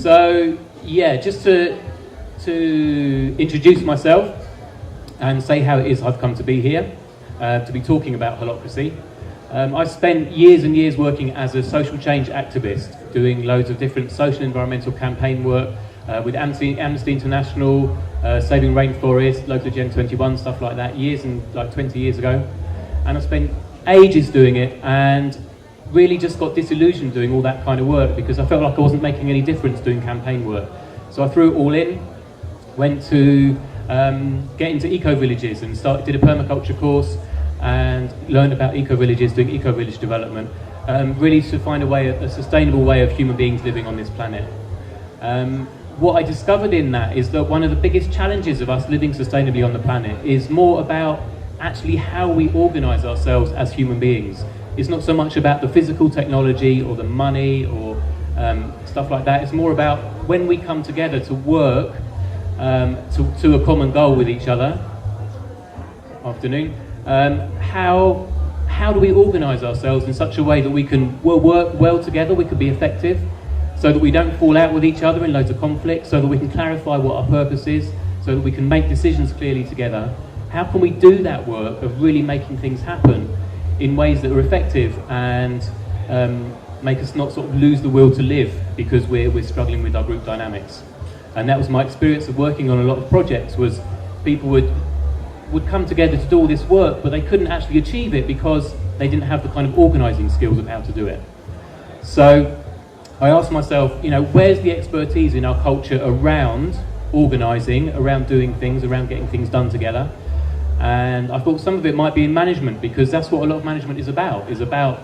So, yeah, just to introduce myself and say how it is I've come to be here, to be talking about Holocracy. I've spent years and years working as a social change activist, doing loads of different social and environmental campaign work with Amnesty International, Saving Rainforest, local Gen 21, stuff like that, like 20 years ago. And I spent ages doing it and really just got disillusioned doing all that kind of work because I felt like I wasn't making any difference doing campaign work. So I threw it all in, went to get into eco-villages and did a permaculture course and learned about eco-villages, doing eco-village development, really to find a sustainable way of human beings living on this planet. What I discovered in that is that one of the biggest challenges of us living sustainably on the planet is more about actually how we organise ourselves as human beings. It's not so much about the physical technology or the money or stuff like that. It's more about when we come together to work to a common goal with each other. Afternoon. How do we organise ourselves in such a way that we can work well together, we can be effective, so that we don't fall out with each other in loads of conflict, so that we can clarify what our purpose is, so that we can make decisions clearly together. How can we do that work of really making things happen in ways that are effective and make us not sort of lose the will to live because we're struggling with our group dynamics? And that was my experience of working on a lot of projects, was people would come together to do all this work, but they couldn't actually achieve it because they didn't have the kind of organising skills of how to do it. So I asked myself, where's the expertise in our culture around organising, around doing things, around getting things done together? And I thought some of it might be in management, because that's what a lot of management is about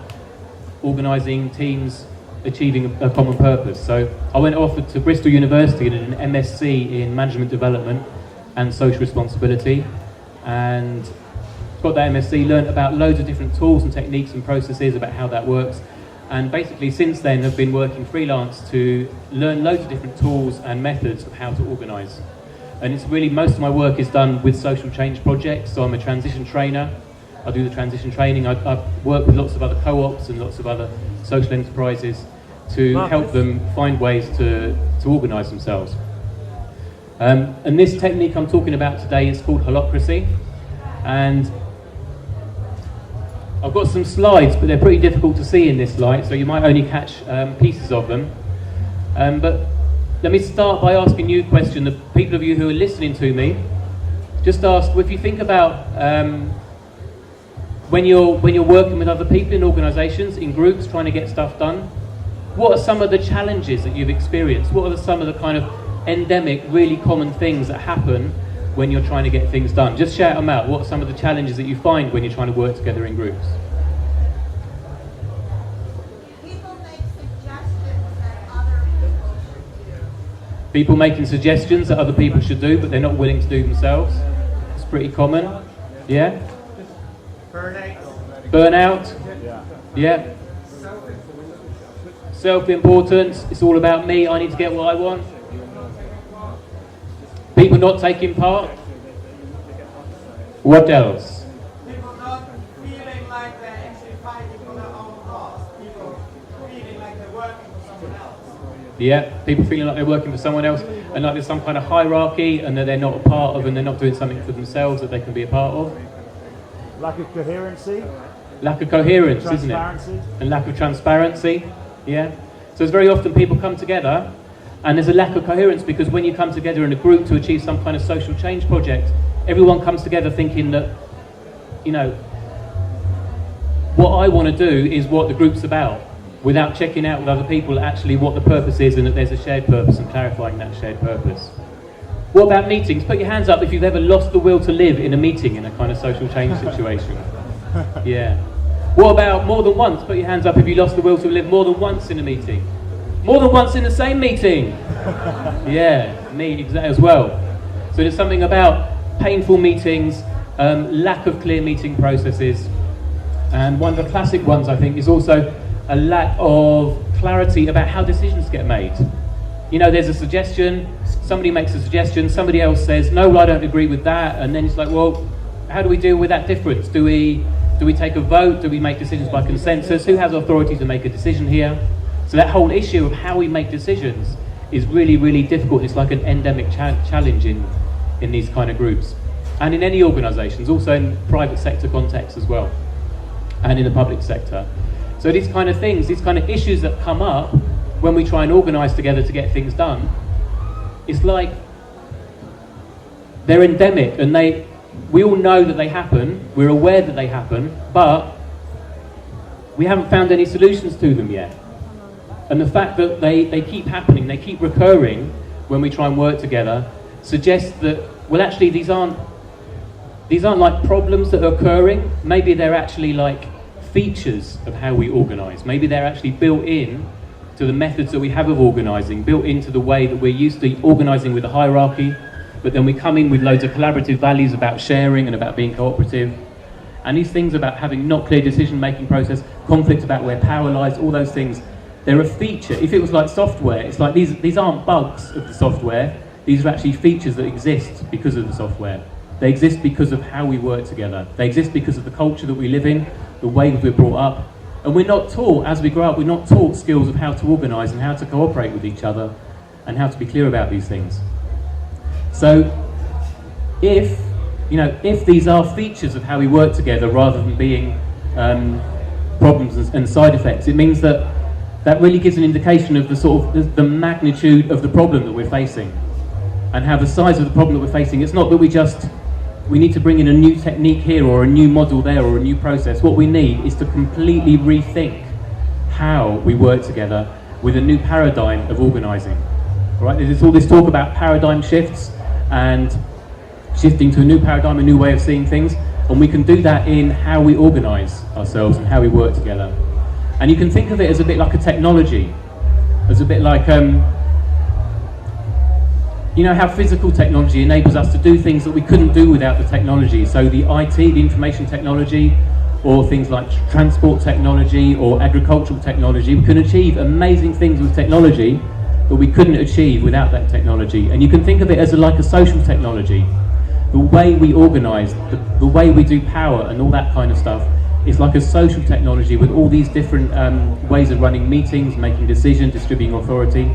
organising teams, achieving a common purpose. So I went off to Bristol University and did an MSc in Management Development and Social Responsibility, and got that MSc, learned about loads of different tools and techniques and processes about how that works, and basically since then have been working freelance to learn loads of different tools and methods of how to organise. And it's really, most of my work is done with social change projects, so I'm a transition trainer. I do the transition training. I work with lots of other co-ops and lots of other social enterprises to help them find ways to organise themselves. And this technique I'm talking about today is called Holocracy. And I've got some slides, but they're pretty difficult to see in this light, so you might only catch pieces of them. But let me start by asking you a question. The people of you who are listening to me, just ask, if you think about when you're working with other people in organisations, in groups, trying to get stuff done, what are some of the challenges that you've experienced? What are some of the kind of endemic, really common things that happen when you're trying to get things done? Just shout them out. What are some of the challenges that you find when you're trying to work together in groups? People making suggestions that other people should do, but they're not willing to do themselves. It's pretty common. Yeah? Burnout. Yeah. Self-importance. It's all about me. I need to get what I want. People not taking part. What else? People not feeling like they're actually fighting for their own cause. People feeling like they're working for someone else. Yeah, people feeling like they're working for someone else and like there's some kind of hierarchy and that they're not a part of, and they're not doing something for themselves that they can be a part of. Lack of coherency. Lack of coherence, isn't it? And lack of transparency. Yeah. So it's very often people come together and there's a lack of coherence, because when you come together in a group to achieve some kind of social change project, everyone comes together thinking that, what I want to do is what the group's about, without checking out with other people actually what the purpose is and that there's a shared purpose and clarifying that shared purpose. What about meetings? Put your hands up if you've ever lost the will to live in a meeting in a kind of social change situation. Yeah. What about more than once? Put your hands up if you lost the will to live more than once in a meeting. More than once in the same meeting. Yeah, me as well. So there's something about painful meetings, lack of clear meeting processes, and one of the classic ones I think is also a lack of clarity about how decisions get made. There's a suggestion, somebody makes a suggestion, somebody else says, no, well, I don't agree with that, and then it's like, well, how do we deal with that difference? Do we take a vote? Do we make decisions by consensus? Who has authority to make a decision here? So that whole issue of how we make decisions is really, really difficult. It's like an endemic challenge in these kind of groups. And in any organisations, also in private sector context as well, and in the public sector. So these kind of things, these kind of issues that come up when we try and organise together to get things done, it's like they're endemic, and we all know that they happen, we're aware that they happen, but we haven't found any solutions to them yet. And the fact that they keep happening, they keep recurring when we try and work together, suggests that, well, actually these aren't like problems that are occurring. Maybe they're actually like features of how we organise. Maybe they're actually built in to the methods that we have of organising, built into the way that we're used to organising with a hierarchy, but then we come in with loads of collaborative values about sharing and about being cooperative. And these things about having not clear decision-making process, conflict about where power lies, all those things, they're a feature. If it was like software, it's like these aren't bugs of the software, these are actually features that exist because of the software. They exist because of how we work together. They exist because of the culture that we live in, the way that we're brought up. And we're not taught, as we grow up, we're not taught skills of how to organise and how to cooperate with each other and how to be clear about these things. So if these are features of how we work together rather than being problems and side effects, it means that really gives an indication of the sort of the magnitude of the problem that we're facing and how the size of the problem that we're facing. It's not that we need to bring in a new technique here or a new model there or a new process. What we need is to completely rethink how we work together with a new paradigm of organising. Right? There's all this talk about paradigm shifts and shifting to a new paradigm, a new way of seeing things, and we can do that in how we organise ourselves and how we work together. And you can think of it as a bit like a technology, as a bit like how physical technology enables us to do things that we couldn't do without the technology. So the IT, the information technology, or things like transport technology or agricultural technology, we can achieve amazing things with technology that we couldn't achieve without that technology. And you can think of it as like a social technology. The way we organise, the way we do power and all that kind of stuff is like a social technology with all these different ways of running meetings, making decisions, distributing authority.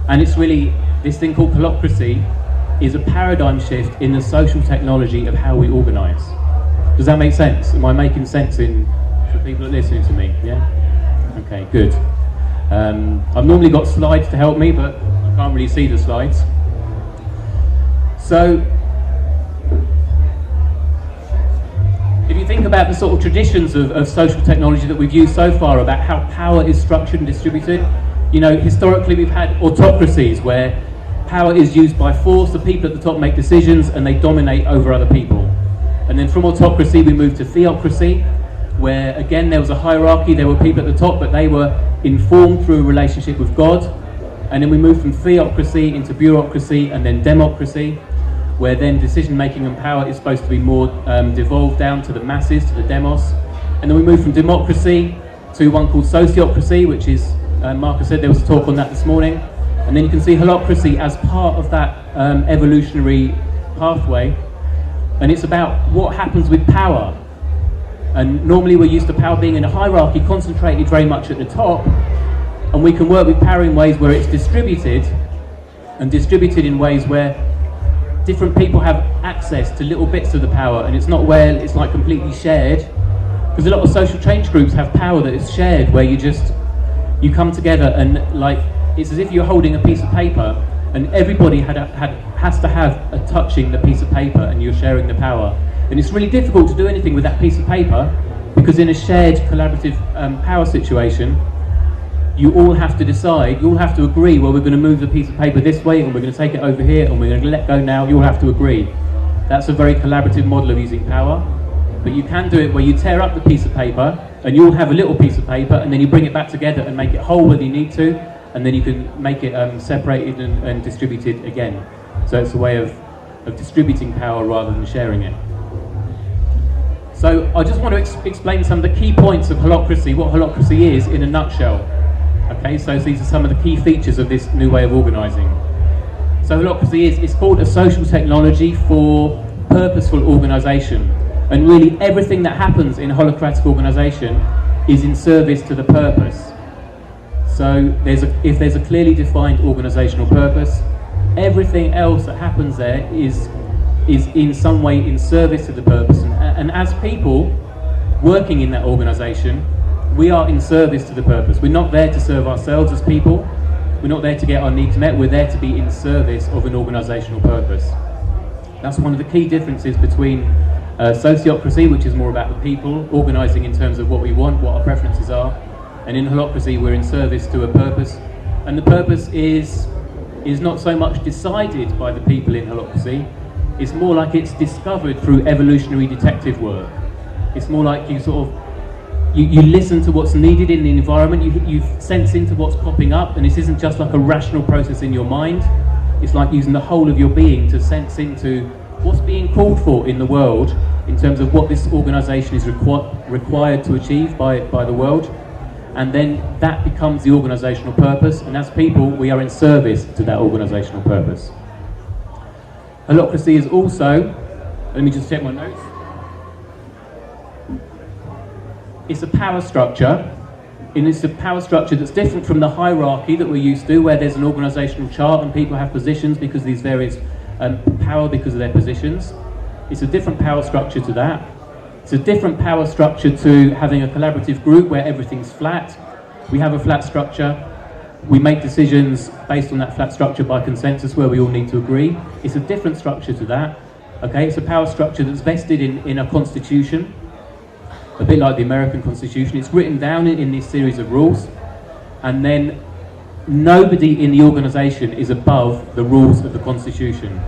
And it's really, this thing called Holocracy is a paradigm shift in the social technology of how we organise. Does that make sense? Am I making sense for people that are listening to me? Yeah? Okay, good. I've normally got slides to help me, but I can't really see the slides. So, if you think about the sort of traditions of social technology that we've used so far, about how power is structured and distributed, historically we've had autocracies where power is used by force, the people at the top make decisions and they dominate over other people. And then from autocracy we moved to theocracy, where again there was a hierarchy, there were people at the top but they were informed through a relationship with God. And then we moved from theocracy into bureaucracy and then democracy, where then decision making and power is supposed to be more devolved down to the masses, to the demos. And then we moved from democracy to one called sociocracy, which is, Marcus said there was a talk on that this morning. And then you can see holocracy as part of that evolutionary pathway. And it's about what happens with power. And normally we're used to power being in a hierarchy, concentrated very much at the top. And we can work with power in ways where it's distributed, and distributed in ways where different people have access to little bits of the power, and it's not where it's like completely shared. Because a lot of social change groups have power that is shared, where you come together and like it's as if you're holding a piece of paper, and everybody has to have a touching the piece of paper, and you're sharing the power. And it's really difficult to do anything with that piece of paper, because in a shared collaborative power situation, you all have to decide, you all have to agree, well, we're going to move the piece of paper this way, and we're going to take it over here, and we're going to let go now. You all have to agree. That's a very collaborative model of using power. But you can do it where you tear up the piece of paper, and you all have a little piece of paper, and then you bring it back together and make it whole where you need to, and then you can make it separated and distributed again. So it's a way of distributing power rather than sharing it. So I just want to explain some of the key points of holocracy, what holocracy is in a nutshell. Okay, so these are some of the key features of this new way of organising. So holocracy it's called a social technology for purposeful organisation. And really everything that happens in a holocratic organisation is in service to the purpose. So if there's a clearly defined organisational purpose, everything else that happens there is in some way in service to the purpose. And as people working in that organisation, we are in service to the purpose. We're not there to serve ourselves as people. We're not there to get our needs met. We're there to be in service of an organisational purpose. That's one of the key differences between sociocracy, which is more about the people, organising in terms of what we want, what our preferences are, and in holocracy we're in service to a purpose. And the purpose is not so much decided by the people in holocracy, it's more like it's discovered through evolutionary detective work. It's more like you sort of you listen to what's needed in the environment, you sense into what's popping up, and this isn't just like a rational process in your mind, it's like using the whole of your being to sense into what's being called for in the world in terms of what this organisation is required to achieve by the world, and then that becomes the organisational purpose, and as people we are in service to that organisational purpose. Holocracy is also, let me just check my notes, it's a power structure, and it's a power structure that's different from the hierarchy that we're used to, where there's an organisational chart and people have positions because these various power because of their positions. It's a different power structure to that. It's a different power structure to having a collaborative group where everything's flat. We have a flat structure. We make decisions based on that flat structure by consensus where we all need to agree. It's a different structure to that. Okay, it's a power structure that's vested in a constitution, a bit like the American Constitution. It's written down in this series of rules, and then nobody in the organisation is above the rules of the Constitution.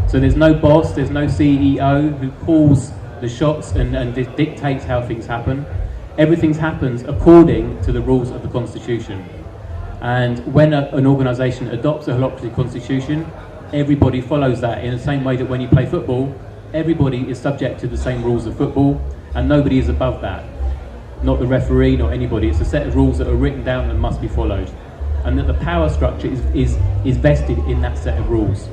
So there's no boss, there's no CEO who calls the shots and dictates how things happen. Everything happens according to the rules of the Constitution. And when an organisation adopts a holocracy constitution, everybody follows that in the same way that when you play football, everybody is subject to the same rules of football, and nobody is above that. Not the referee, not anybody. It's a set of rules that are written down and must be followed. And that the power structure is vested in that set of rules.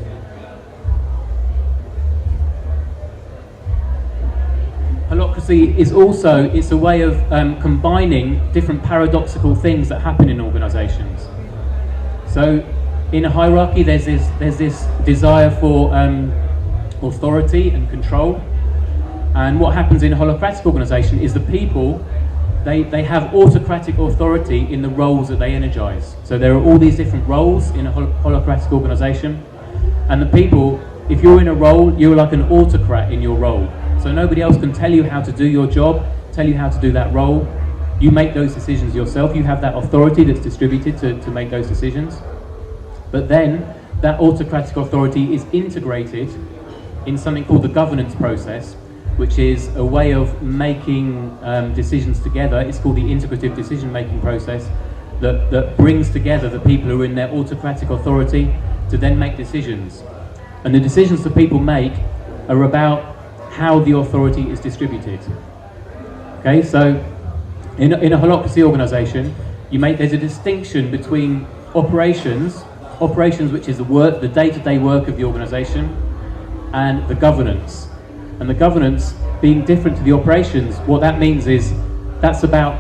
Holocracy is also, it's a way of combining different paradoxical things that happen in organisations. So in a hierarchy there's this desire for authority and control. And what happens in a holocratic organisation is the people, they have autocratic authority in the roles that they energise. So there are all these different roles in a holocratic organisation, and the people, if you're in a role, you're like an autocrat in your role. So nobody else can tell you how to do your job, tell you how to do that role. You make those decisions yourself. You have that authority that's distributed to make those decisions. But then that autocratic authority is integrated in something called the governance process, which is a way of making decisions together. It's called the integrative decision-making process that brings together the people who are in their autocratic authority to then make decisions. And the decisions that people make are about how the authority is distributed. Okay, so in a holocracy organisation, there's a distinction between operations, which is the day-to-day work of the organisation, and the governance. And the governance being different to the operations, what that means is that's about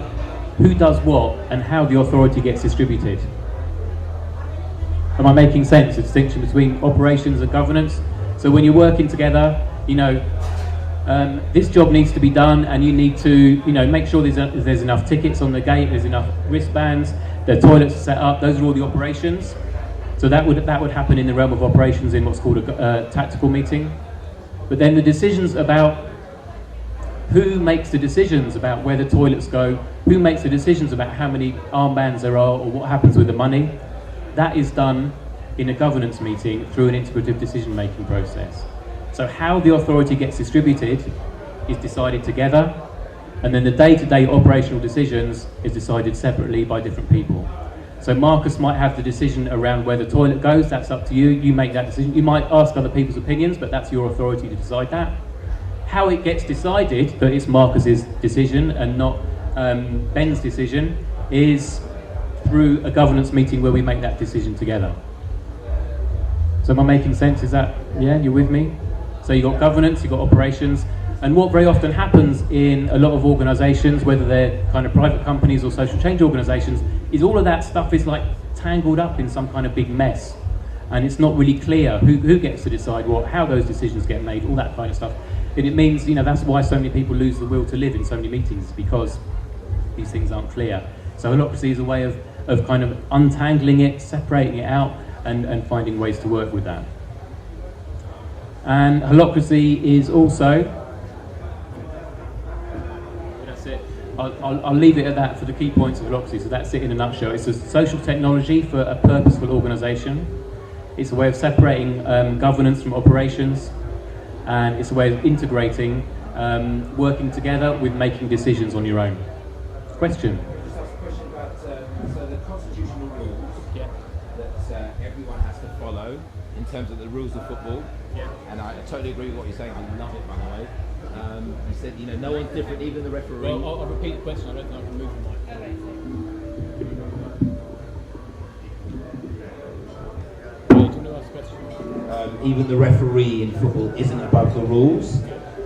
who does what and how the authority gets distributed. Am I making sense? The distinction between operations and governance. So when you're working together, this job needs to be done, and you need to make sure there's enough tickets on the gate, there's enough wristbands, the toilets are set up. Those are all the operations. So that would happen in the realm of operations in what's called a tactical meeting. But then the decisions about who makes the decisions about where the toilets go, who makes the decisions about how many armbands there are or what happens with the money, that is done in a governance meeting through an integrative decision-making process. So how the authority gets distributed is decided together, and then the day-to-day operational decisions is decided separately by different people. So Marcus might have the decision around where the toilet goes, that's up to you, you make that decision. You might ask other people's opinions, but that's your authority to decide that. How it gets decided that it's Marcus's decision and not Ben's decision is through a governance meeting where we make that decision together. So am I making sense? Is that, yeah, you're with me? So you've got governance, you've got operations, And what very often happens in a lot of organisations, whether they're kind of private companies or social change organisations, is all of that stuff is like tangled up in some kind of big mess. And it's not really clear who gets to decide what, how those decisions get made, all that kind of stuff. And it means, you know, that's why so many people lose the will to live in so many meetings, because these things aren't clear. So holocracy is a way of kind of untangling it, separating it out, and finding ways to work with that. And holocracy is also, that's it, I'll leave it at that for the key points of holocracy. So that's it in a nutshell. It's a social technology for a purposeful organisation. It's a way of separating governance from operations, and it's a way of integrating, working together with making decisions on your own. Question? Just ask a question about so the constitutional rules that everyone has to follow in terms of the rules of football. Yeah. And I totally agree with what you're saying. I love it, by the way. You said, you know, no one's different, even the referee. Well, I'll repeat the question. I don't think I can move the mic. Even the referee in football isn't above the rules,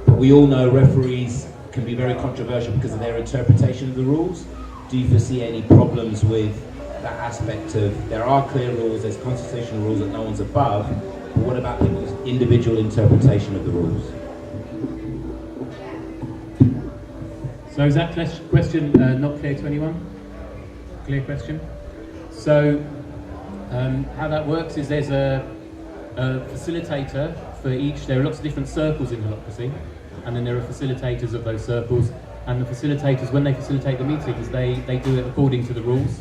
but we all know referees can be very controversial because of their interpretation of the rules. Do you foresee any problems with that aspect of, there are clear rules, there's constitutional rules that no one's above, but what about people's individual interpretation of the rules? So is that question not clear to anyone? Clear question? So how that works is there's a facilitator for each. There are lots of different circles in holocracy, and then there are facilitators of those circles, and the facilitators, when they facilitate the meetings, they do it according to the rules,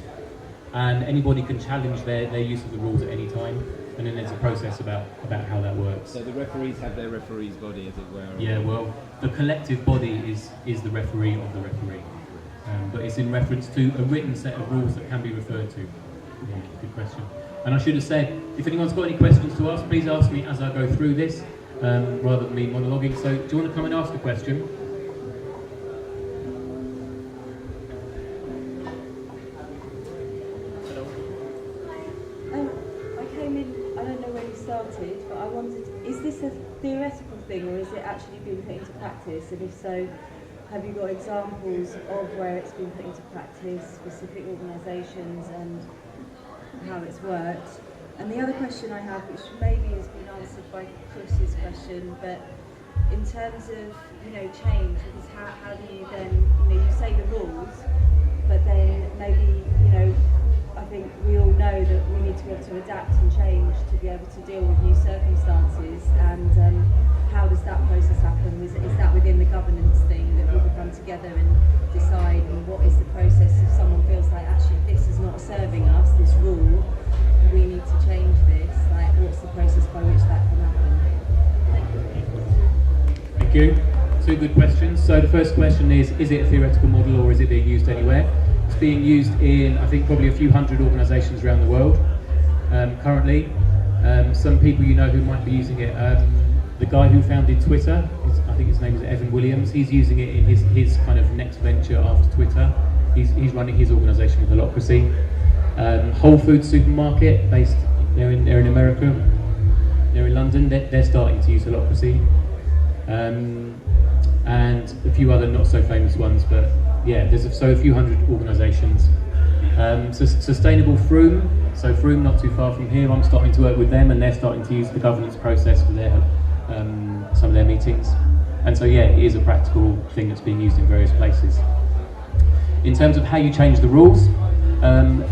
and anybody can challenge their use of the rules at any time, and then there's a process about how that works. So the referees have their referee's body, as it were. Yeah, well, the collective body is the referee of the referee, but it's in reference to a written set of rules that can be referred to. Yeah, good question. And I should have said, if anyone's got any questions to ask, please ask me as I go through this, rather than me monologuing. So do you want to come and ask a question? I came in, I don't know when you started, but I wondered, is this a theoretical thing or is it actually being put into practice? And if so, have you got examples of where it's been put into practice, specific organisations, and how it's worked? And the other question I have, which maybe has been answered by Chris's question, but in terms of, you know, change, because how do you then, you know, you say the rules, but then maybe, you know, I think we all know that we need to be able to adapt and change to be able to deal with new circumstances, and how does that process happen? Is that within the governance thing that people come together and decide, and what is the process if someone feels like actually this is not serving us, this rule, we need to change this, like what's the process by which that can happen? Thank you. Two good questions. So the first question is it a theoretical model or is it being used anywhere? It's being used in, I think, probably a few hundred organisations around the world currently. Some people you know who might be using it. The guy who founded Twitter, I think his name is Evan Williams, he's using it in his kind of next venture after Twitter. He's running his organisation with Holocracy. Whole Foods supermarket, based they're in America, they're in London, they're starting to use Holocracy. And a few other not so famous ones, but yeah, there's a few hundred organisations. Sustainable Froome, so Froome not too far from here, I'm starting to work with them and they're starting to use the governance process for their some of their meetings. And so yeah, it is a practical thing that's being used in various places. In terms of how you change the rules,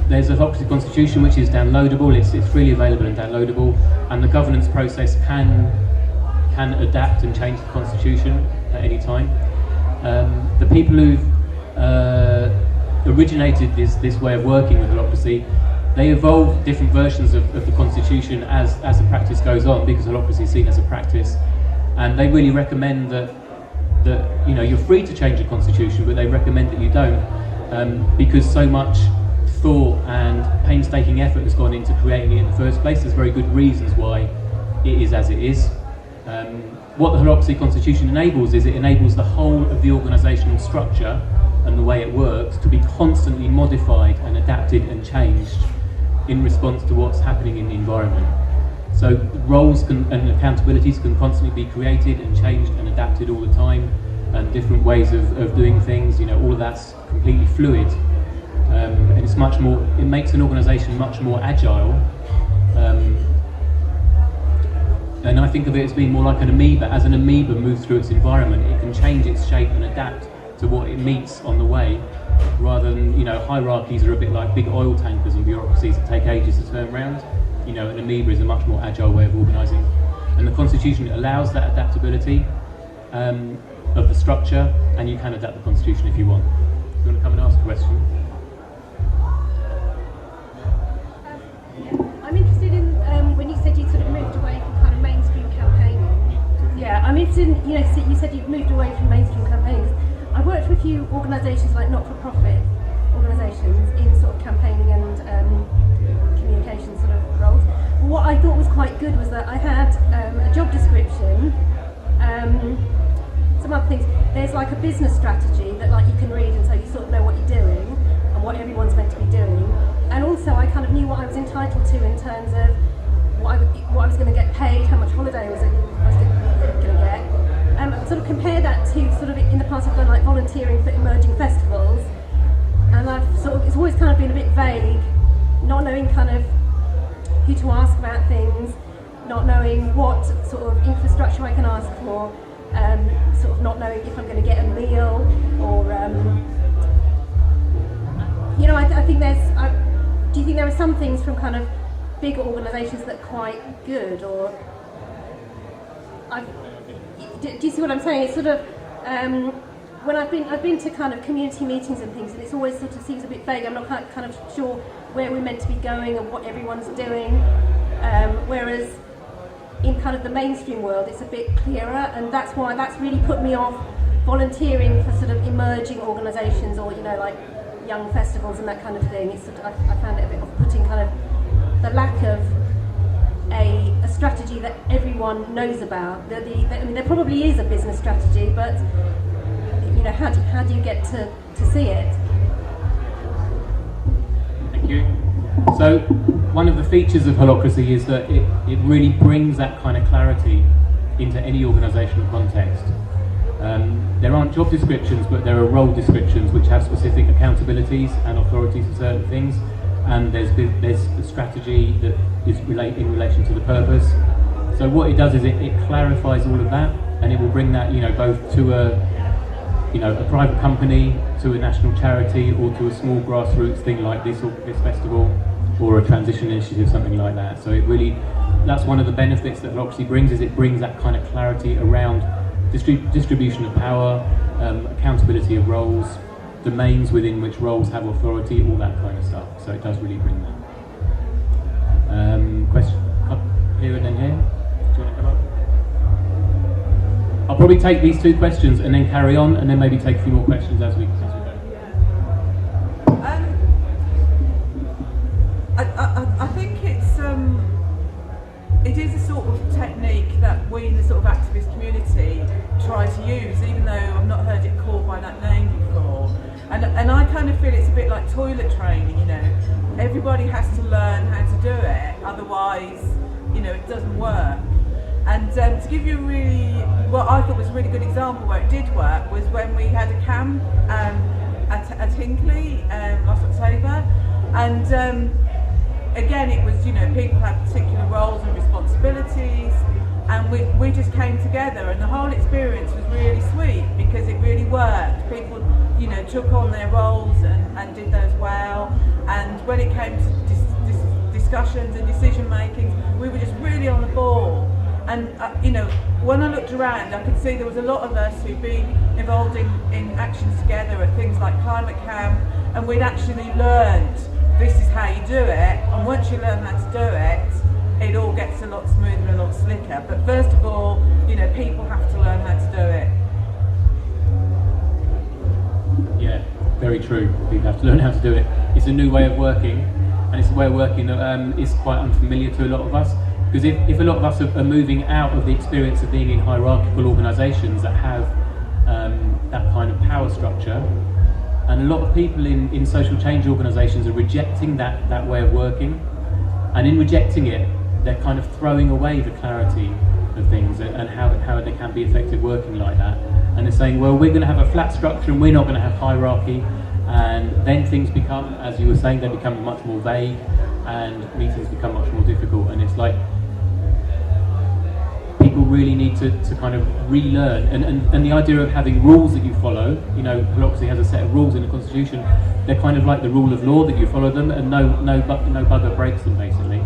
there's a Holocracy constitution which is downloadable, it's freely available and downloadable, and the governance process can adapt and change the constitution at any time. The people who've originated this way of working with Holocracy, they evolve different versions of the constitution as the practice goes on, because Holocracy is seen as a practice, and they really recommend that you know, you're free to change the constitution, but they recommend that you don't, because so much thought and painstaking effort has gone into creating it in the first place. There's very good reasons why it is as it is. What the Holocracy constitution enables is it enables the whole of the organisational structure and the way it works to be constantly modified and adapted and changed in response to what's happening in the environment. So roles and accountabilities can constantly be created and changed and adapted all the time, and different ways of doing things. All of that's completely fluid, and it's much more. It makes an organisation much more agile. And I think of it as being more like an amoeba. As an amoeba moves through its environment, it can change its shape and adapt to what it meets on the way, rather than, hierarchies are a bit like big oil tankers and bureaucracies that take ages to turn around. An amoeba is a much more agile way of organising. And the Constitution allows that adaptability of the structure, and you can adapt the Constitution if you want. Do you want to come and ask a question? I'm interested in when you said you sort of moved away from kind of mainstream campaigning. Yeah, I'm interested in, you said you've moved away from mainstream campaigns. I worked with a few organisations like not-for-profit organisations in sort of campaigning and communication sort of roles. What I thought was quite good was that I had a job description, some other things. There's like a business strategy that like you can read, and so you sort of know what you're doing and what everyone's meant to be doing. And also I kind of knew what I was entitled to in terms of what I was going to get paid, how much holiday I was going to get. Sort of compare that to sort of in the past I've done like volunteering for emerging festivals, and it's always kind of been a bit vague, not knowing kind of who to ask about things, not knowing what sort of infrastructure I can ask for, sort of not knowing if I'm going to get a meal or I think do you think there are some things from kind of bigger organisations that are quite good, or do you see what I'm saying? It's sort of when I've been to kind of community meetings and things, and it's always sort of seems a bit vague. I'm not kind of sure where we're meant to be going and what everyone's doing. Whereas in kind of the mainstream world, it's a bit clearer, and that's really put me off volunteering for sort of emerging organisations or like young festivals and that kind of thing. It's sort of, I found it a bit off-putting, kind of the lack of a strategy that everyone knows about. There probably is a business strategy, but how do you get to see it? Thank you. So one of the features of Holocracy is that it really brings that kind of clarity into any organisational context. There aren't job descriptions, but there are role descriptions which have specific accountabilities and authorities for certain things, and there's a strategy that is in relation to the purpose. So what it does is it clarifies all of that, and it will bring that both to a private company, to a national charity, or to a small grassroots thing like this festival, or a transition initiative, something like that. So that's one of the benefits that Holocracy brings, is it brings that kind of clarity around distribution of power, accountability of roles, domains within which roles have authority, all that kind of stuff. So it does really bring that. Question up here and then here. Do you want to come up? I'll probably take these two questions and then carry on, and then maybe take a few more questions as we go. I think it is a sort of technique that we in the sort of activist community try to use, even though I've not heard it called by that name before. And I kind of feel it's a bit like toilet training, Everybody has to learn how to do it, otherwise, it doesn't work. And to give you what I thought was a really good example where it did work was when we had a camp at Hinckley last October, and again it was people had particular roles and responsibilities, and we just came together, and the whole experience was really sweet because it really worked. People took on their roles and did those well, and when it came to discussions and decision making, we were just really on the ball. And when I looked around, I could see there was a lot of us who'd been involved in actions together at things like Climate Camp, and we'd actually learned this is how you do it, and once you learn how to do it, it all gets a lot smoother and a lot slicker. But first of all, people have to learn how to do it. Yeah, very true. People have to learn how to do it. It's a new way of working, and it's a way of working that is quite unfamiliar to a lot of us. Because if a lot of us are moving out of the experience of being in hierarchical organisations that have that kind of power structure, and a lot of people in social change organisations are rejecting that way of working, and in rejecting it, they're kind of throwing away the clarity of things and how they can be effective working like that. And they're saying, well, we're going to have a flat structure and we're not going to have hierarchy. And then things become, as you were saying, they become much more vague and meetings become much more difficult. And it's like people really need to kind of relearn. And the idea of having rules that you follow, you know, Holocracy has a set of rules in the constitution. They're kind of like the rule of law, that you follow them and no bugger breaks them, basically.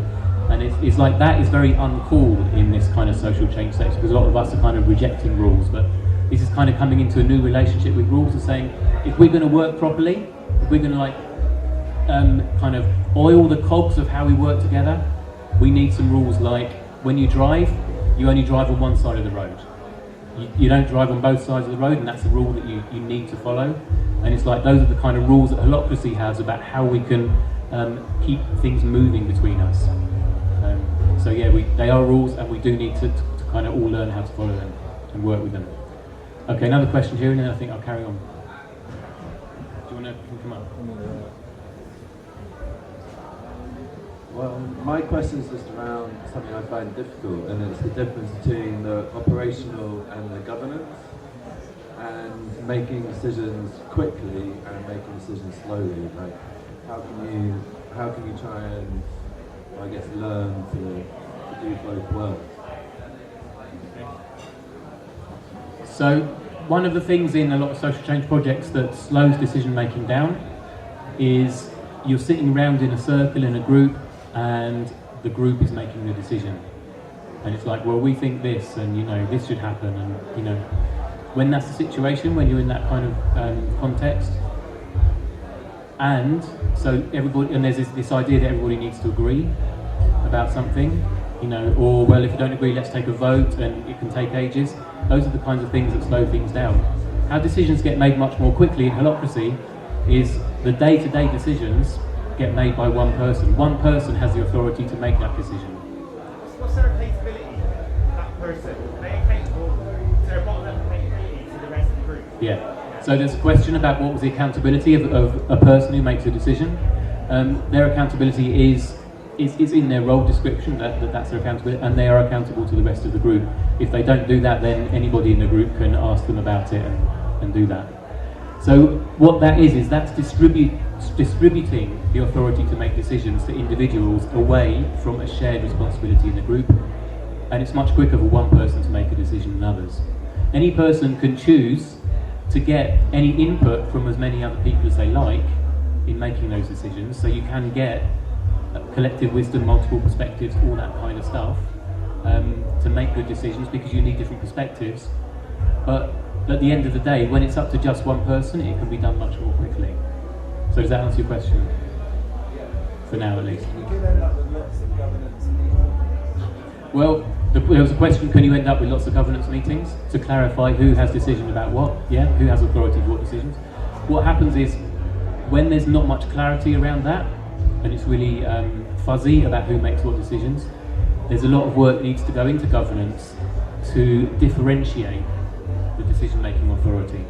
And it's like that is very uncool in this kind of social change sector, because a lot of us are kind of rejecting rules. But this is kind of coming into a new relationship with rules and saying, if we're going to work properly, if we're going to like kind of oil the cogs of how we work together, we need some rules like when you drive, you only drive on one side of the road. You don't drive on both sides of the road, and that's a rule that you need to follow. And it's like those are the kind of rules that Holocracy has about how we can keep things moving between us. So yeah, they are rules, and we do need to kind of all learn how to follow them and work with them. Okay, another question here, and then I think I'll carry on. Do you want to come up? Well, my question is just around something I find difficult, and it's the difference between the operational and the governance, and making decisions quickly and making decisions slowly. Like, how can you try and, I guess, learn to do both well? So, one of the things in a lot of social change projects that slows decision making down is you're sitting around in a circle in a group, and the group is making the decision. And it's like, well, we think this, and you know, this should happen, and you know, when that's the situation, when you're in that kind of context, and so everybody, and there's this idea that everybody needs to agree about something, you know, or well, if you don't agree, let's take a vote, and it can take ages. Those are the kinds of things that slow things down. How decisions get made much more quickly in Holocracy is the day-to-day decisions get made by one person. One person has the authority to make that decision. What's their accountability? That person, are they accountable to their bottom level accountability to the rest of the group? Yeah. So there's a question about what was the accountability of a person who makes a decision. Their accountability is in their role description, that's their accountability, and they are accountable to the rest of the group. If they don't do that, then anybody in the group can ask them about it and do that. So what that is that's distributing the authority to make decisions to individuals away from a shared responsibility in the group. And it's much quicker for one person to make a decision than others. Any person can choose to get any input from as many other people as they like in making those decisions, so you can get collective wisdom, multiple perspectives, all that kind of stuff, to make good decisions, because you need different perspectives. But at the end of the day, when it's up to just one person, it can be done much more quickly. So does that answer your question? For now, at least. You could end up with lots of governance meetings. Well, there was a question, can you end up with lots of governance meetings to clarify who has decision about what? Yeah, who has authority for what decisions? What happens is, when there's not much clarity around that, and it's really fuzzy about who makes what decisions, there's a lot of work that needs to go into governance to differentiate the decision-making authority.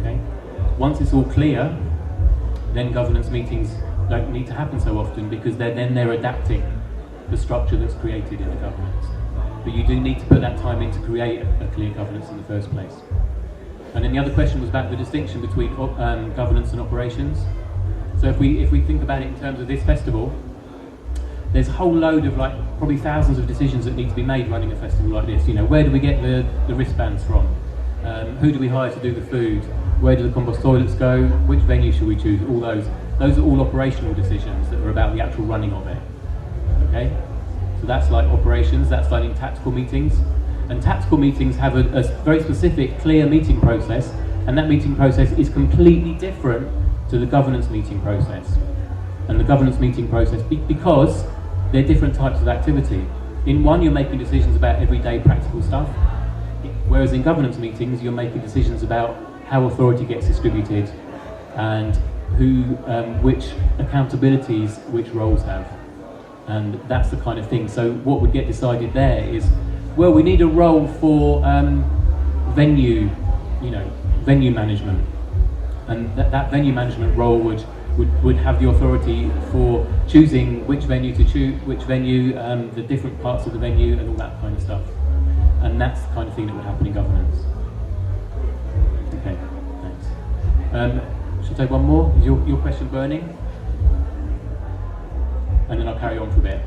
Okay? Once it's all clear, then governance meetings don't need to happen so often, because they're adapting the structure that's created in the governance. But you do need to put that time in to create a clear governance in the first place. And then the other question was about the distinction between governance and operations. So if we think about it in terms of this festival, there's a whole load of probably thousands of decisions that need to be made running a festival like this. You know, where do we get the wristbands from? Who do we hire to do the food? Where do the compost toilets go? Which venue should we choose? All those are all operational decisions that are about the actual running of it. Okay? So that's like operations, that's done in tactical meetings. And tactical meetings have a very specific, clear meeting process, and that meeting process is completely different to the governance meeting process. And the governance meeting process, because they're different types of activity. In one, you're making decisions about everyday practical stuff, whereas in governance meetings, you're making decisions about how authority gets distributed and which accountabilities, which roles have. And that's the kind of thing. So what would get decided there is, well, we need a role for venue management. And that venue management role would would have the authority for choosing which venue to choose, the different parts of the venue, and all that kind of stuff. And that's the kind of thing that would happen in governance. Okay, thanks. Should I take one more? Is your question burning? And then I'll carry on for a bit.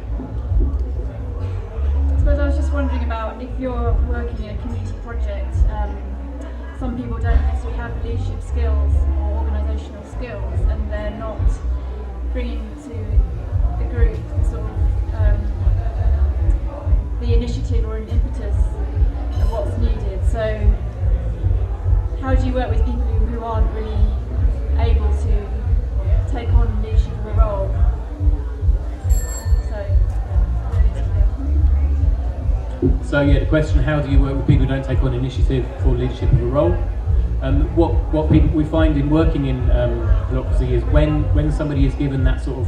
I suppose I was just wondering about if you're working in a community project, some people don't necessarily have leadership skills or organisational skills, and they're not bringing to the group the sort of the initiative or an impetus of what's needed. So how do you work with people who aren't really able to take on leadership of a role? So yeah, the question: how do you work with people who don't take on initiative for leadership of a role? What people we find in working in Holocracy is when somebody is given that sort of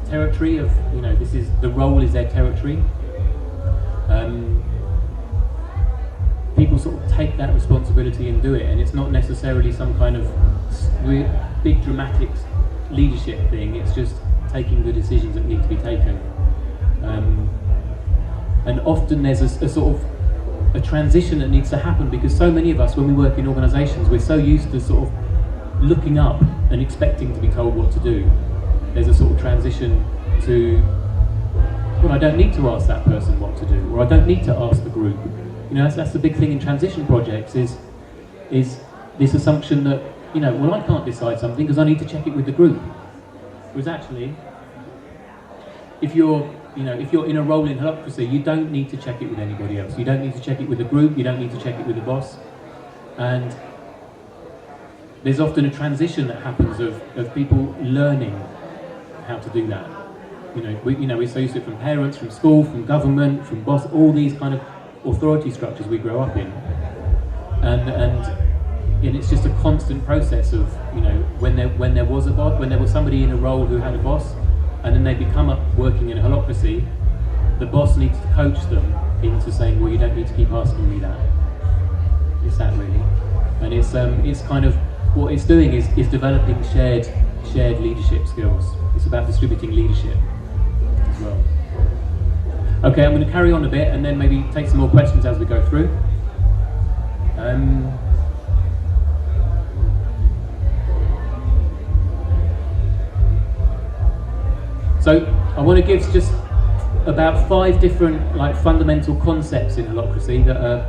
territory of, you know, this is the role is their territory. People sort of take that responsibility and do it, and it's not necessarily some kind of big dramatic leadership thing. It's just taking the decisions that need to be taken. And often there's a sort of a transition that needs to happen, because so many of us, when we work in organisations, we're so used to sort of looking up and expecting to be told what to do. There's a sort of transition to, well, I don't need to ask that person what to do, or I don't need to ask the group. You know, that's the big thing in transition projects is this assumption that, you know, well, I can't decide something because I need to check it with the group. Whereas actually, if you're in a role in Holocracy, you don't need to check it with anybody else. You don't need to check it with the group, you don't need to check it with the boss. And there's often a transition that happens of people learning how to do that. We're so used to it from parents, from school, from government, from boss, all these kind of authority structures we grow up in. And it's just a constant process of, you know, when there was a boss, when there was somebody in a role who had a boss, and then they become up working in a Holocracy, the boss needs to coach them into saying, well, you don't need to keep asking me that. It's that really. And it's kind of, what it's doing is developing shared leadership skills. It's about distributing leadership as well. Okay, I'm going to carry on a bit and then maybe take some more questions as we go through. So I want to give just about 5 different fundamental concepts in Holocracy that are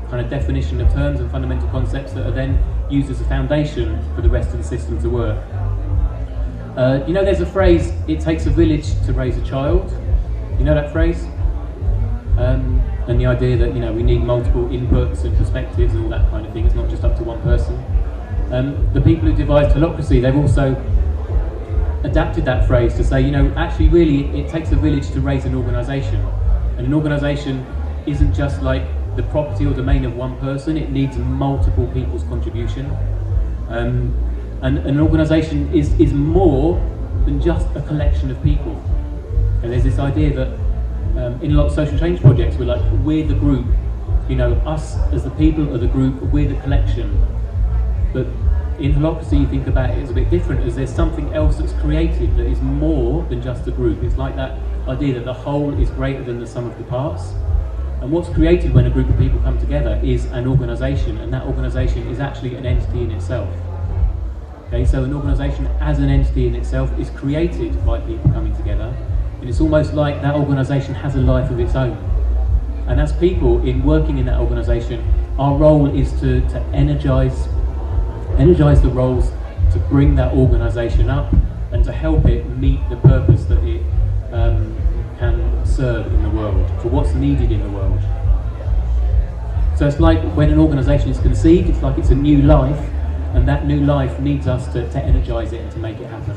kind of definition of terms and fundamental concepts that are then used as a foundation for the rest of the system to work. There's a phrase, it takes a village to raise a child. You know that phrase? And the idea that, you know, we need multiple inputs and perspectives and all that kind of thing. It's not just up to one person. The people who devised Holocracy, they've also adapted that phrase to say, you know, actually really it takes a village to raise an organisation. And an organisation isn't just like the property or domain of one person, it needs multiple people's contribution. And an organisation is more than just a collection of people. And there's this idea that in a lot of social change projects, we're the group. You know, us as the people are the group, we're the collection. But in Holocracy, you think about it as a bit different, as there's something else that's created that is more than just a group. It's like that idea that the whole is greater than the sum of the parts. And what's created when a group of people come together is an organisation, and that organisation is actually an entity in itself. Okay, so an organisation as an entity in itself is created by people coming together, and it's almost like that organisation has a life of its own. And as people in working in that organisation, our role is to energise the roles, to bring that organisation up and to help it meet the purpose that it can serve in the world, for what's needed in the world. So it's like when an organisation is conceived, it's like it's a new life, and that new life needs us to energise it and to make it happen.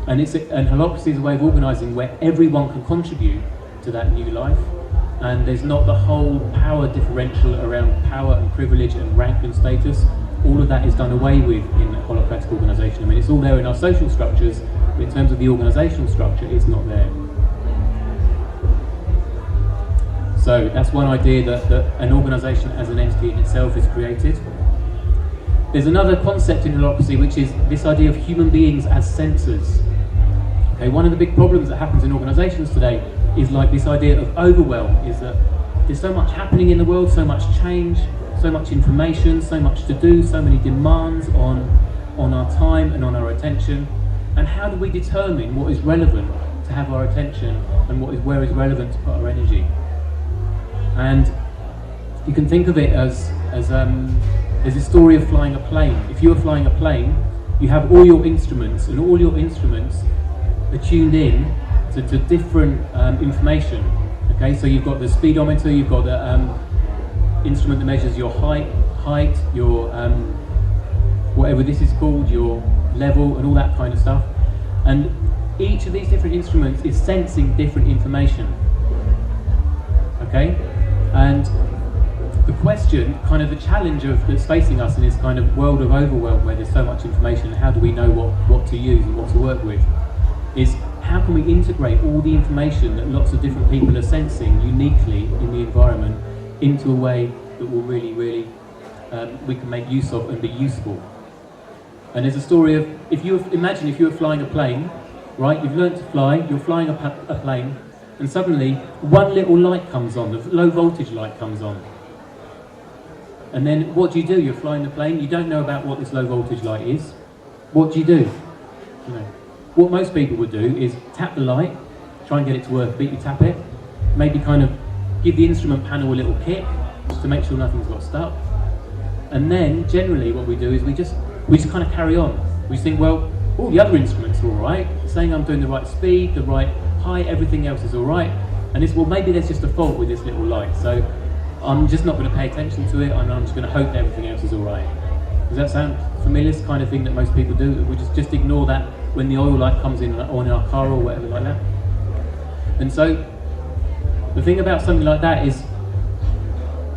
And Holocracy is a way of organising where everyone can contribute to that new life, and there's not the whole power differential around power and privilege and rank and status. All of that is done away with in a holocratic organisation. I mean, it's all there in our social structures, but in terms of the organisational structure, it's not there. So that's one idea, that an organisation as an entity in itself is created. There's another concept in holocracy, which is this idea of human beings as sensors. Okay, one of the big problems that happens in organisations today is like this idea of overwhelm, is that there's so much happening in the world, so much change, so much information, so much to do, so many demands on our time and on our attention. And how do we determine what is relevant to have our attention and where is relevant to put our energy? And you can think of it as there's a story of flying a plane. If you are flying a plane, you have all your instruments, and all your instruments are tuned in to different information. Okay, so you've got the speedometer, you've got the instrument that measures your height, your whatever this is called, your level, and all that kind of stuff. And each of these different instruments is sensing different information. Okay, and the question, kind of the challenge that's facing us in this kind of world of overwhelm where there's so much information, and how do we know what to use and what to work with, is how can we integrate all the information that lots of different people are sensing uniquely in the environment into a way that will really, we can make use of and be useful. And there's a story of, imagine if you were flying a plane, right? You've learned to fly, you're flying a plane, and suddenly one little light comes on, the low voltage light comes on. And then what do? You're flying the plane, you don't know about what this low voltage light is. What do? You know, what most people would do is tap the light, try and get it to work, beat you tap it, maybe kind of give the instrument panel a little kick just to make sure nothing's got stuck. And then generally what we do is we just kind of carry on. We just think, well, all the other instruments are all right, saying I'm doing the right speed, the right height, everything else is all right. And maybe there's just a fault with this little light, so I'm just not going to pay attention to it, and I'm just going to hope that everything else is all right. Does that sound familiar? It's the kind of thing that most people do. We just ignore that when the oil light comes in on our car or whatever like that. And so the thing about something like that is,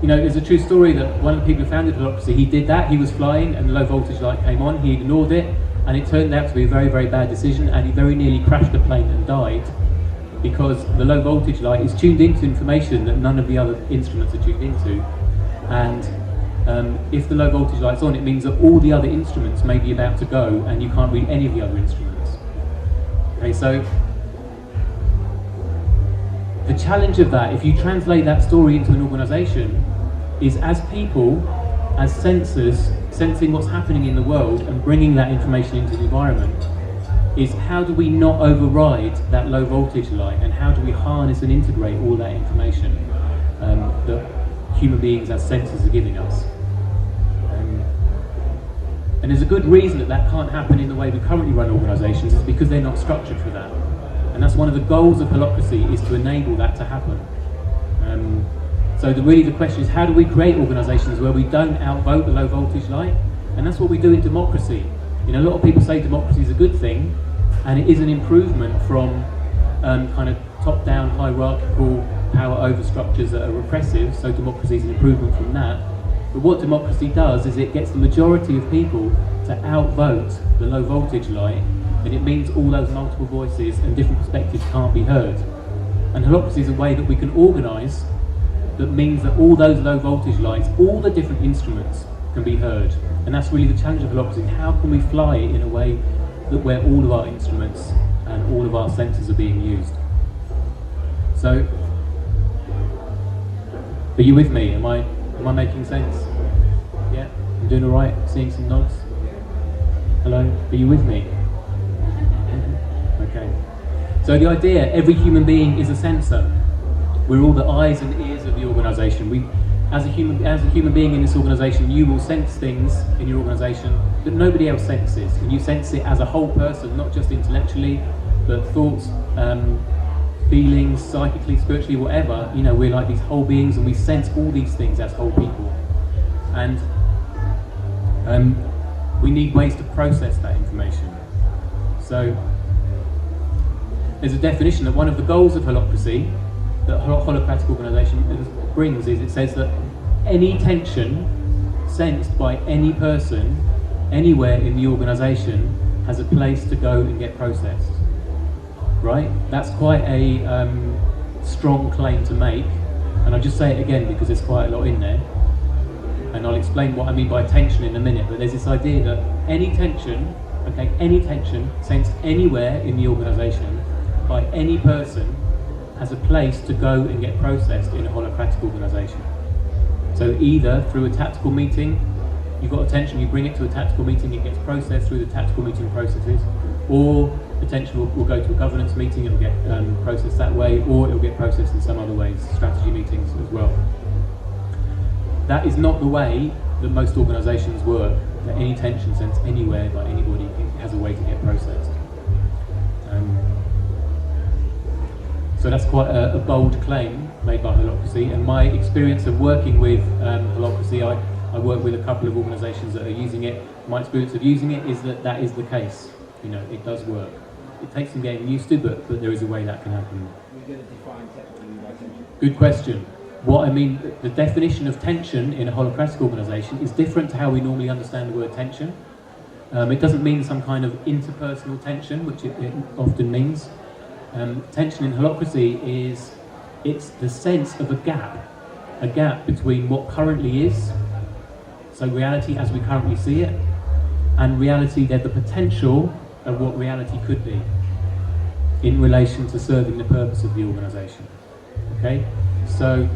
there's a true story that one of the people who founded Holocracy, he did that. He was flying and the low voltage light came on, he ignored it, and it turned out to be a very, very bad decision, and he very nearly crashed the plane and died, because the low voltage light is tuned into information that none of the other instruments are tuned into. And if the low voltage light's on, it means that all the other instruments may be about to go and you can't read any of the other instruments. Okay, so the challenge of that, if you translate that story into an organisation, is as people, as sensors, sensing what's happening in the world and bringing that information into the environment, is how do we not override that low voltage light, and how do we harness and integrate all that information that human beings as sensors are giving us. And there's a good reason that can't happen in the way we currently run organisations, is because they're not structured for that. And that's one of the goals of Holocracy, is to enable that to happen. So the question is, how do we create organisations where we don't outvote the low voltage light? And that's what we do in democracy. A lot of people say democracy is a good thing, and it is an improvement from kind of top-down hierarchical power over structures that are repressive, so democracy is an improvement from that. But what democracy does is it gets the majority of people to outvote the low voltage light, and it means all those multiple voices and different perspectives can't be heard. And Holocracy is a way that we can organise that means that all those low voltage lights, all the different instruments can be heard. And that's really the challenge of Holocracy. How can we fly it in a way that where all of our instruments and all of our sensors are being used? So, are you with me? Am I making sense? Yeah? I'm doing all right? Seeing some nods? Hello? Are you with me? Okay. So the idea, every human being is a sensor. We're all the eyes and ears of the organisation. As a human being in this organisation, you will sense things in your organisation that nobody else senses, and you sense it as a whole person, not just intellectually, but thoughts, feelings, psychically, spiritually, whatever. We're like these whole beings, and we sense all these things as whole people. And we need ways to process that information. So there's a definition that one of the goals of Holocracy, that holocratic organisation brings, is it says that any tension sensed by any person anywhere in the organisation has a place to go and get processed. Right? That's quite a strong claim to make, and I'll just say it again because there's quite a lot in there. And I'll explain what I mean by tension in a minute, but there's this idea that any tension sensed anywhere in the organisation by any person has a place to go and get processed in a holocratic organisation. So either through a tactical meeting, you've got a tension, you bring it to a tactical meeting, it gets processed through the tactical meeting processes, or the tension will go to a governance meeting, it'll get processed that way, or it'll get processed in some other ways, strategy meetings as well. That is not the way that most organisations work, that any tension sensed anywhere by anybody has a way to get processed. So that's quite a bold claim made by Holocracy, and my experience of working with Holocracy, I work with a couple of organisations that are using it. My experience of using it is that that is the case. You know, it does work. It takes some getting used to, but there is a way that can happen. We're going to define technically by tension. Good question. What I mean, the definition of tension in a holocratic organisation is different to how we normally understand the word tension. It doesn't mean some kind of interpersonal tension, which it often means. Tension in holocracy is, it's the sense of a gap between what currently is, so reality as we currently see it, and reality, there's the potential of what reality could be in relation to serving the purpose of the organisation. Okay? So,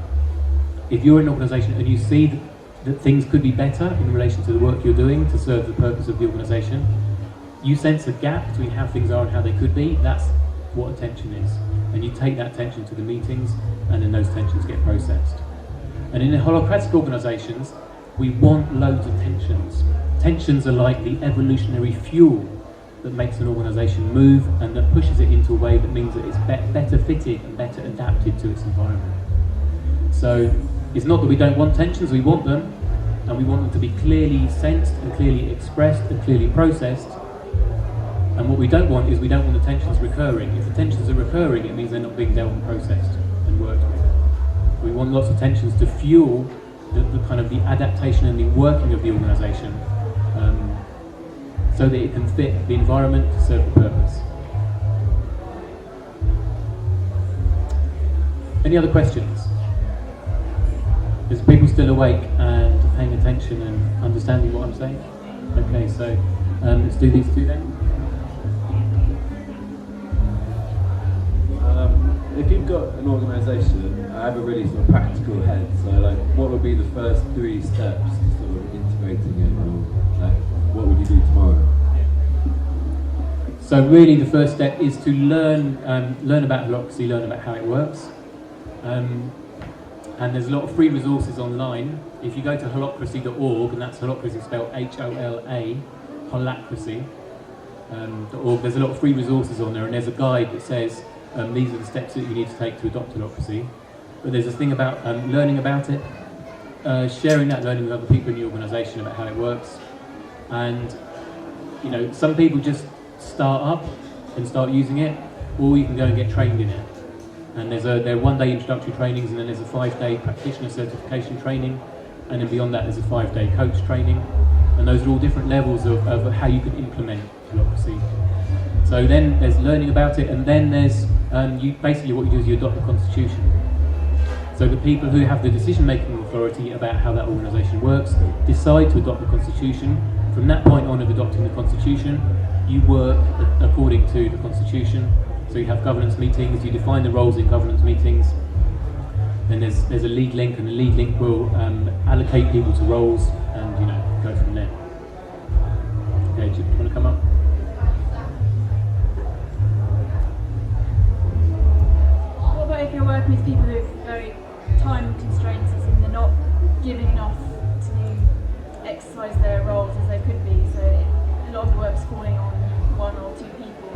if you're in an organisation and you see that things could be better in relation to the work you're doing to serve the purpose of the organisation, you sense a gap between how things are and how they could be. That's what a tension is. And you take that tension to the meetings, and then those tensions get processed. And in the holocratic organisations, we want loads of tensions. Tensions are like the evolutionary fuel that makes an organisation move and that pushes it into a way that means that it's better fitted and better adapted to its environment. So it's not that we don't want tensions, we want them, and we want them to be clearly sensed and clearly expressed and clearly processed. And what we don't want is we don't want the tensions recurring. If the tensions are recurring, it means they're not being dealt and processed and worked with. We want lots of tensions to fuel the kind of the adaptation and the working of the organisation, so that it can fit the environment to serve the purpose. Any other questions? Is people still awake and paying attention and understanding what I'm saying? Okay, so let's do these two then. If you've got an organisation, I have a really sort of practical head, so like what would be the first 3 steps to sort of integrating it, or like what would you do tomorrow? So really the first step is to learn about Holocracy, learn about how it works. And there's a lot of free resources online. If you go to holocracy.org, and that's Holocracy spelled H-O-L-A, holacracy.org, there's a lot of free resources on there, and there's a guide that says these are the steps that you need to take to adopt Holocracy. But there's this thing about learning about it, sharing that learning with other people in the organisation about how it works. And you know, some people just start up and start using it, or you can go and get trained in it. And there are 1-day introductory trainings, and then there's a 5-day practitioner certification training, and then beyond that there's a 5-day coach training. And those are all different levels of how you can implement Holocracy. So then there's learning about it, and then there's basically what you do is you adopt the constitution. So the people who have the decision-making authority about how that organisation works decide to adopt the constitution. From that point on of adopting the constitution, you work according to the constitution. So you have governance meetings, you define the roles in governance meetings. Then there's a lead link, and the lead link will allocate people to roles, and go from there. Okay, do you want to come up? What about if you're working with people who have very time constraints, as in they're not given enough to exercise their roles as they could be, so a lot of the work's falling on 1 or 2 people.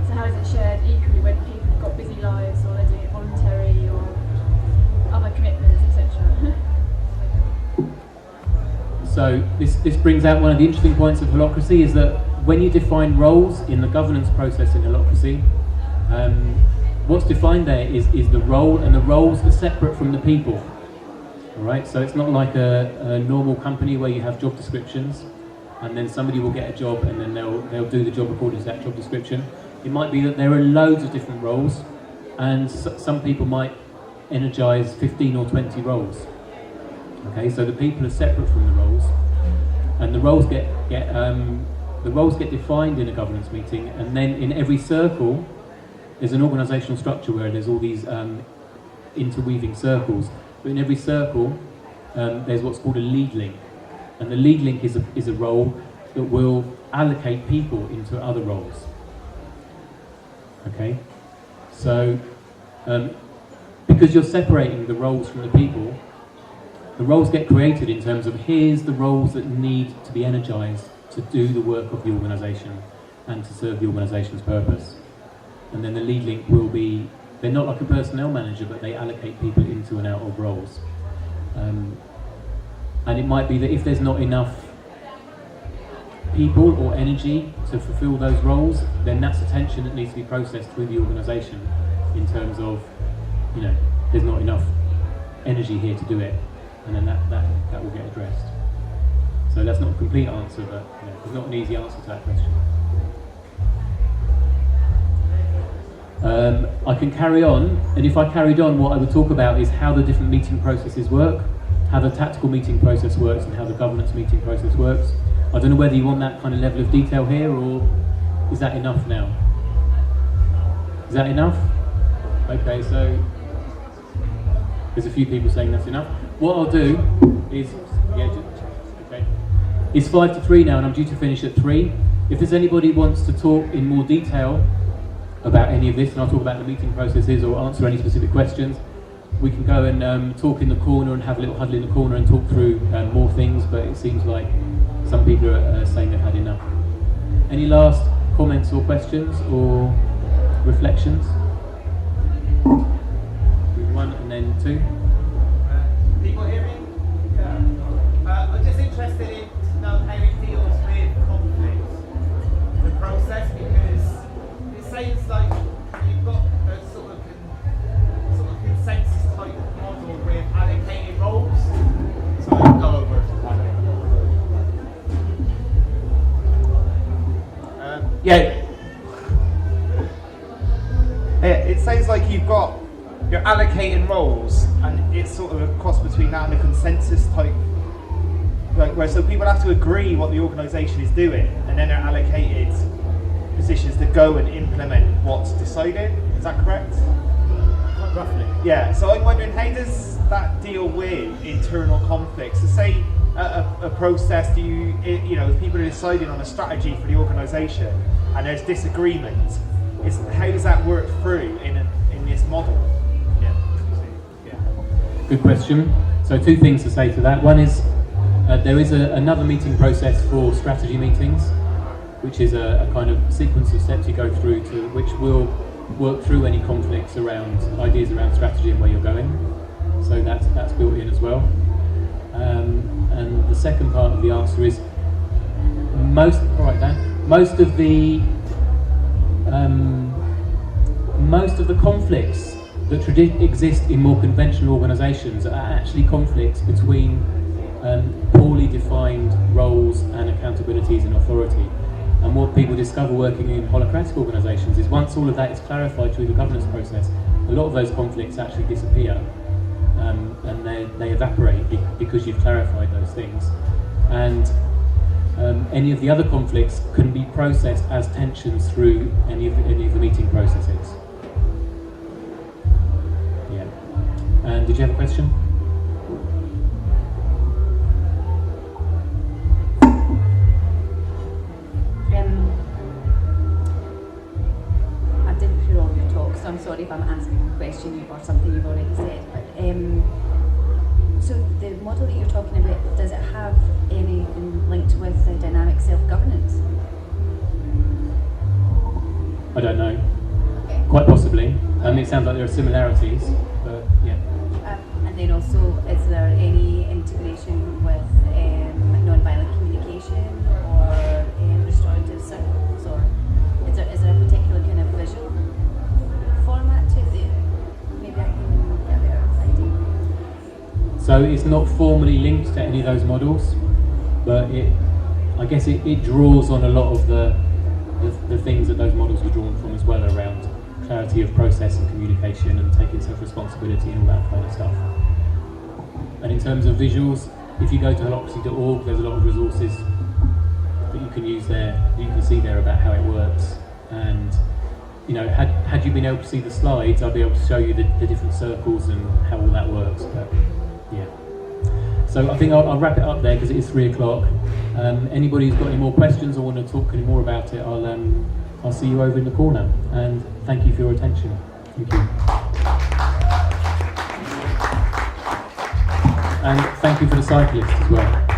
So how is it shared equally when people have got busy lives, or they're doing it voluntary, or other commitments, etc.? So this brings out one of the interesting points of Holocracy, is that when you define roles in the governance process in Holocracy, what's defined there is the role, and the roles are separate from the people. All right, so it's not like a normal company where you have job descriptions, and then somebody will get a job, and then they'll do the job according to that job description. It might be that there are loads of different roles, and some people might energise 15 or 20 roles. Okay, so the people are separate from the roles, and the roles get defined in a governance meeting, and then in every circle there's an organisational structure where there's all these interweaving circles. But in every circle there's what's called a lead link, and the lead link is a role that will allocate people into other roles. Okay, so because you're separating the roles from the people, the roles get created in terms of here's the roles that need to be energised to do the work of the organisation and to serve the organisation's purpose. And then the lead link will be, they're not like a personnel manager, but they allocate people into and out of roles. And it might be that if there's not enough people or energy to fulfil those roles, then that's a tension that needs to be processed through the organisation in terms of, you know, there's not enough energy here to do it, and then that will get addressed. So that's not a complete answer, but you know, there's not an easy answer to that question. I can carry on, and if I carried on, what I would talk about is how the different meeting processes work, how the tactical meeting process works, and how the governance meeting process works. I don't know whether you want that kind of level of detail here, or is that enough now? Is that enough? Okay, so there's a few people saying that's enough. What I'll do is, okay, it's 5 to 3 now, and I'm due to finish at 3. If there's anybody who wants to talk in more detail about any of this, and I'll talk about the meeting processes or answer any specific questions, we can go and talk in the corner and have a little huddle in the corner and talk through more things, but it seems like some people are saying they've had enough. Any last comments or questions or reflections? 1 and then 2. People hear me? Yeah. I'm just interested in to know how it deals with conflict, the process, because it seems like you've got a sort of consensus type model with allocated roles. So I'll go over it. It sounds like you're allocating roles, and it's sort of a cross between that and a consensus type, like where so people have to agree what the organisation is doing, and then they're allocated positions to go and implement what's decided. Is that correct? Roughly. Yeah. So I'm wondering, how does that deal with internal conflicts? So say a process, if people are deciding on a strategy for the organisation and there's disagreement, how does that work through in this model? Good question. So 2 things to say to that. One is there is another meeting process for strategy meetings, which is a kind of sequence of steps you go through to which will work through any conflicts around ideas around strategy and where you're going. So that's built in as well. And the second part of the answer is most of the conflicts that exist in more conventional organisations are actually conflicts between poorly defined roles and accountabilities and authority. And what people discover working in holocratic organisations is once all of that is clarified through the governance process, a lot of those conflicts actually disappear, and they evaporate because you've clarified those things. And any of the other conflicts can be processed as tensions through any of the meeting processes. Yeah. And did you have a question? I didn't hear all your talk, so I'm sorry if I'm asking a question or something you've already said. But so the model that you're talking about, does it have anything linked with dynamic self-governance? I don't know. Okay. Quite possibly. It sounds like there are similarities, but yeah. And then also, is there any integration with non-violent communication or restorative circles, or is there a particular kind of visual format to it? Maybe I can get a better idea. So it's not formally linked to any of those models, but I guess it draws on a lot of the things that those models were drawn from as well, around clarity of process and communication and taking self-responsibility and all that kind of stuff. And in terms of visuals, if you go to holocracy.org, there's a lot of resources that you can use there, that you can see there about how it works. And you know, had you been able to see the slides, I'd be able to show you the different circles and how all that works. But yeah. So I think I'll wrap it up there because it is 3 o'clock. Anybody who's got any more questions or want to talk any more about it, I'll see you over in the corner. And thank you for your attention. Thank you. And thank you for the cyclists as well.